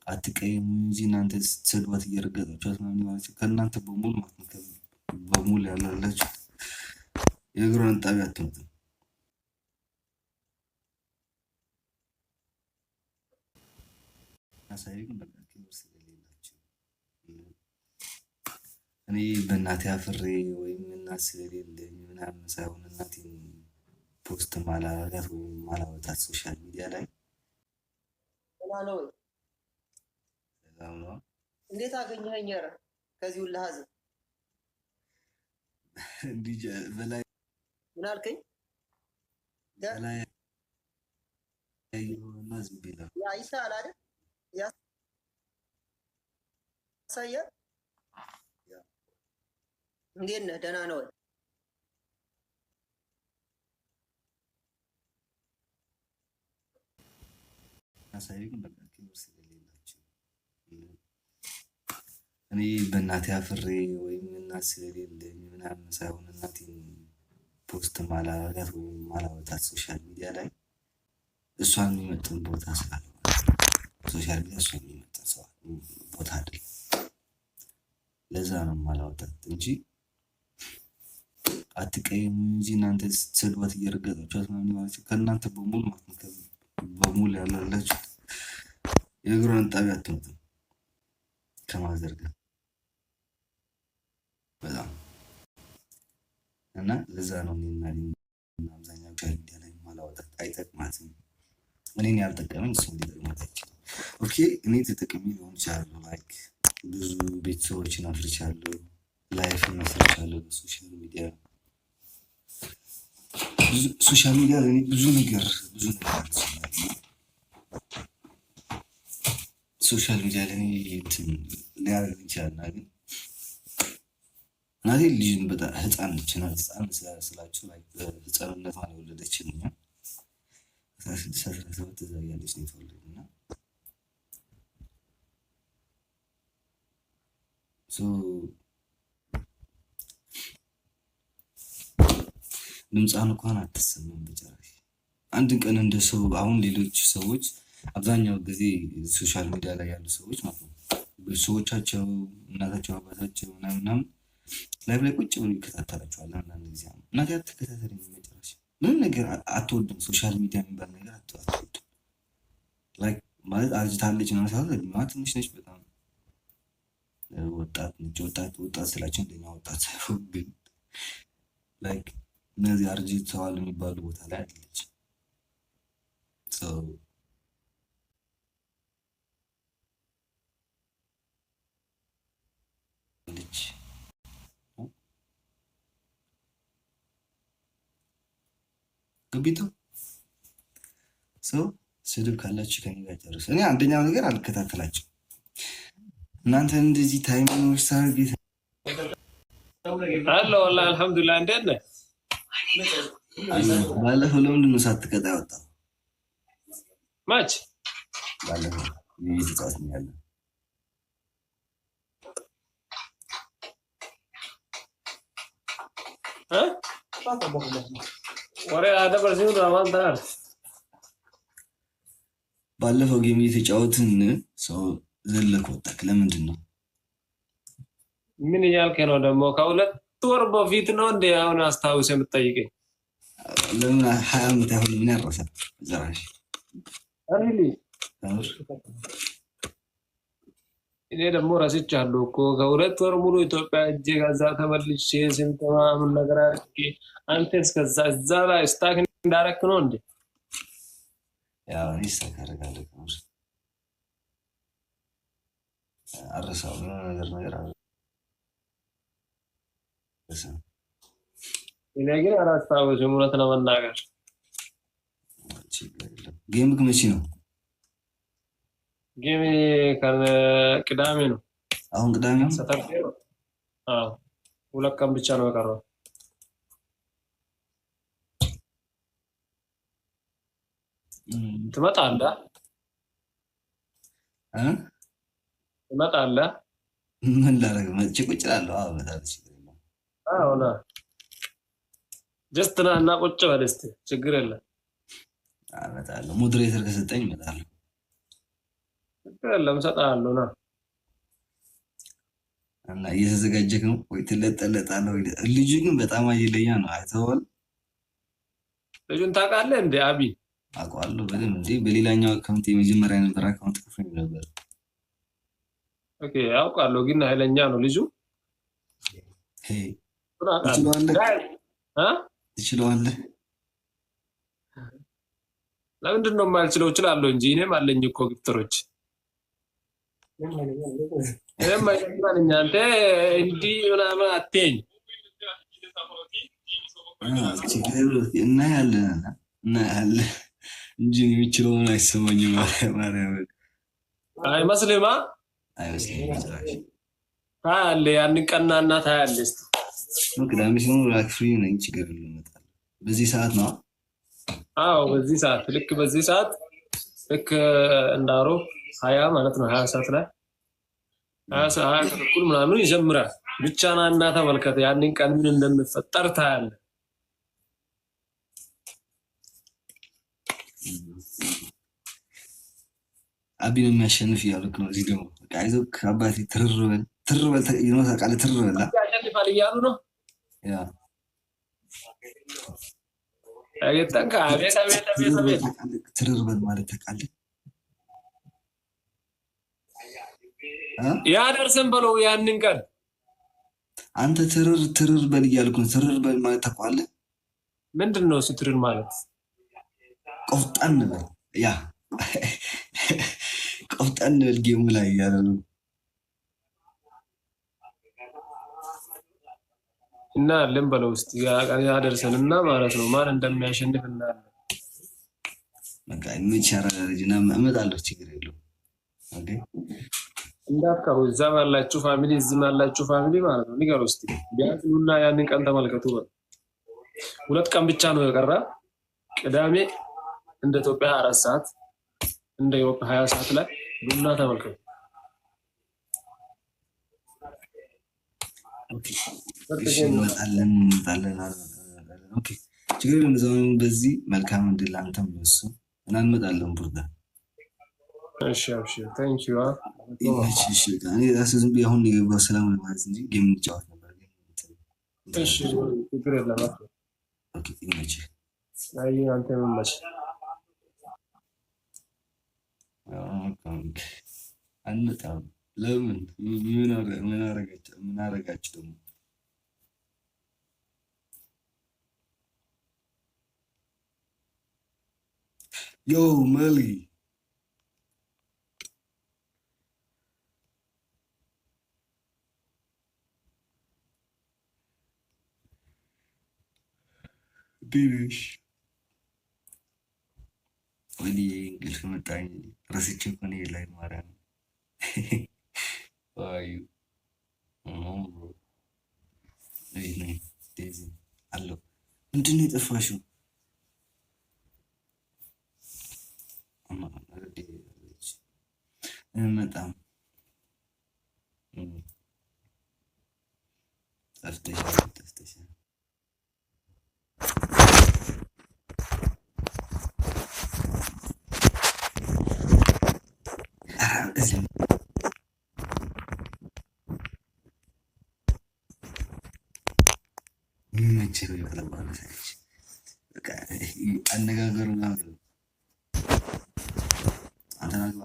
አትቀይሙ እንጂ እናንተ ስትሰድቧት እየረገጣችኋት ምናምን ማለት ነው። ከእናንተ በሙሉ ማለት ነው በሙሉ ያላላችሁ የእግሯን ጣቢያ አትመጡም። አሳይ ግን በቃ ክብር ስለሌላችሁ እኔ በእናቴ አፍሬ ወይም እናት ስለሌለኝ ምናምን ሳይሆን እናቴን ፖስት ማላረጋት ወይም ማላወጣት ሶሻል ሚዲያ ላይ ነው። እንዴት አገኘኸኝ? ኧረ ከዚህ ሁሉ ሀዘን እንዲህ በላይ ምን አልከኝ? በላይ ያየውና ዝም ቢላ ያ ይሳል አይደል? ያሳያል። እንዴት ነህ? ደህና ነው ወይ? አሳይ ግን በቃ ክብር ስለሌላችሁ እኔ በእናቴ አፍሬ ወይም እናት ስለሌለኝ ምናምን ሳይሆን እናቴን ፖስት ማላረጋት ወይም ማላወጣት ሶሻል ሚዲያ ላይ እሷን የሚመጥን ቦታ ስላለ ሶሻል ሚዲያ እሷን የሚመጥን ሰው ቦታ አይደለም። ለዛ ነው ማላወጣት እንጂ አትቀይሙ እንጂ እናንተ ስትሰድቧት እየረገጣችኋት ምናምን ማለት ነው። ከእናንተ በሙሉ ማለት ነው በሙሉ ያላላችሁ የእግሯን ጣቢያ አትመጡም ከማዘርጋት በጣም እና ለዛ ነው እኔና አብዛኛው ሶሻል ሚዲያ ላይ ማላወጣት። አይጠቅማትም። እኔን ያልጠቀመኝ እሱ ሊጠቅማት አይችልም። ኦኬ እኔ ተጠቅሜ ሊሆን ይችላል። ላይክ ብዙ ቤተሰቦችን አፍርቻለሁ፣ ላይፍ መስርቻለሁ በሶሻል ሚዲያ። ሶሻል ሚዲያ ለእኔ ብዙ ነገር ሶሻል ሚዲያ ለእኔ ሊያደርግ ይችላልና ግን እናቴ ልጅን በጣም ህፃን ነች። ህፃን ስላችሁ ህፃንነቷን የወለደችን እኛ 16-17 እዛ ያለች ነው የተወለድና ድምፃን እንኳን አትሰማም በጭራሽ። አንድን ቀን እንደ ሰው አሁን ሌሎች ሰዎች አብዛኛው ጊዜ ሶሻል ሚዲያ ላይ ያሉ ሰዎች ማለት ነው ቤተሰቦቻቸው እናታቸው አባታቸው ምናምን ላይቭ ላይ ቁጭ ብሎ ይከታተላቸዋል። አንዳንድ ጊዜ እናቴ አትከታተለኝ መጨረሻ ምንም ነገር አትወድም። ሶሻል ሚዲያ የሚባል ነገር አትወድም። ላይክ ማለት አርጅታለች ነው ሳይሆን እድሜዋ ትንሽ ነች። በጣም ወጣት ነች። ወጣት ስላቸው እንደኛ ወጣት ሳይሆን ግን ላይክ እነዚህ አርጅተዋል የሚባሉ ቦታ ላይ አይደለች። ግቢቱ ሰው ስድብ ካላችሁ ከኔ ጋር ጨርሱ። እኔ አንደኛው ነገር አልከታተላችሁ። እናንተ እንደዚህ ታይም ነው ሳርጌት አለ والله አልহামዱሊላህ። እንዴት ነህ? ባለፈው ለምንድን ነው ሳትቀጣ ያወጣው? ማች ባለፈው ይይዝጣት ነው ያለው ወሬ አደበር ሲሉ አማን ታር ባለፈው ጌም የተጫወትን ሰው ዘለክ ወጣክ። ለምንድን ነው? ምን እያልከ ነው ደግሞ? ከሁለት ወር በፊት ነው እንዴ? አሁን አስታውስ የምትጠይቀኝ? ለምን 20 ዓመት ያህል ምን ያረሳል? ዘራሽ አሪሊ እኔ ደግሞ ረስቻለሁ እኮ ከሁለት ወር ሙሉ ኢትዮጵያ እጄ ጋዛ ተመልሼ ስንት ምናምን ነገር አድርጌ አንተ እስከዛ እዛ ላይ ስታክ እንዳረክ ነው እንዴ? ያው እኔ ስታክ አደርጋለሁ አረሳው ነገር እኔ ግን አላስታውስም እውነት ለመናገር። ጌም መቼ ነው? ጌም ቅዳሜ ነው። አሁን ቅዳሜ ነው። አዎ ሁለት ቀን ብቻ ነው የቀረው። ትመጣለህ? ትመጣለህ? ምን ላደርግ መቼ ቁጭ እላለሁ? አዎ እመጣለሁ። አዎ ና ጀስት ና እና ቁጭ በል እስኪ ችግር የለም። እመጣለሁ። ሞዴሬተር ከሰጠኝ እመጣለሁ። ለምን ሰጣለሁ ና እና እየተዘጋጀክ ነው ወይ ትለጠለጣለህ ወይ? ልጁ ግን በጣም አየለኛ ነው። አይተኸዋል? ልጁን ታውቃለህ እንዴ? አቢ አውቀዋለሁ በደንብ እንጂ በሌላኛው አካውንት የመጀመሪያ ነበር አካውንት ከፍሎኝ ነበር። ኦኬ አውቃለሁ፣ ግን ኃይለኛ ነው ልጁ። ትችለዋለህ? ለምንድን ነው የማልችለው? እችላለሁ እንጂ እኔም አለኝ እኮ ግፍትሮች። እኔም አይደለም አንተ እንዲህ ምናምን አትይኝ። እናያለን እንጂ የሚችለውን አይሰማኝም። ማርያም አይመስልማ? አይመስለኝም ጭራሽ። ታያለህ፣ ያንን ቀናና ታያለህ። እስኪ ቅዳሜ ሲሆን ፍሪ ነኝ፣ ችግር የለም እመጣለሁ። በዚህ ሰዓት ነው? አዎ በዚህ ሰዓት፣ ልክ በዚህ ሰዓት፣ ልክ እንዳሮ 20 ማለት ነው 20 ሰዓት ላይ 20 ተኩል ምናምን ይጀምራል። ብቻ ና እና ተመልከተ፣ ያንን ቀን ምን እንደሚፈጠር ታያለህ። አቢ ነው የሚያሸንፍ እያሉክ ነው። እዚህ ደግሞ በቃ አይዞህ አባቴ ትርርበል ታውቃለህ፣ ትርርበል ያሸንፋል እያሉ ነው። ትርርበል ማለት ታውቃለህ፣ ያደርሰን በለው ያንን ቀን። አንተ ትርርበል እያልኩ ነው። ትርርበል ማለት ታውቃለህ? ምንድን ነው ስትርን ማለት? ቆፍጠን በል ያ ቆፍጠን በል ጌሙ ላይ እያለ ነው። እና ለም በለው ውስጥ ያደርሰን እና ማለት ነው ማን እንደሚያሸንፍ እናያለን። በቃ የሚቻረር ልጅና እመጣለሁ፣ ችግር የለውም። ኦኬ እንዳትቀሩ፣ እዛም ያላችሁ ፋሚሊ እዚህም ያላችሁ ፋሚሊ ማለት ነው። ንገሩ እስኪ ቢያንስ ኑና ያንን ቀን ተመልከቱ። 2 ቀን ብቻ ነው የቀረ። ቅዳሜ እንደ ኢትዮጵያ 4 ሰዓት እንደ ኢትዮጵያ 20 ሰዓት ላይ ኑና ተመልከቱ። እንመጣለን። ኦኬ ችግር የለም። በዚህ መልካም እድል አንተም ለሱ እና እንመጣለን ቡርዳ። እሺ አብሽር፣ ታንክ ዩ። እሺ እኔ ራሱ ዝም ብዬ አሁን የገባው ሰላም ለማለት እንጂ ጌም እንጫወት ነበር። እሺ ችግር የለም። ኦኬ ይመችህ። አይ አንተ ምን መች አንመጣም። ለምን? ምን አረጋችሁ ደግሞ? ዮ መሊ ዲሽ ወዲ እንቅልፍ መጣኝ። ረስቼ እኮ ነው ላይ ማርያም አዩ አለው። ምንድን ነው የጠፋሽው? በጣም ጠፍተሻል። አነጋገሩ አንተን አግባ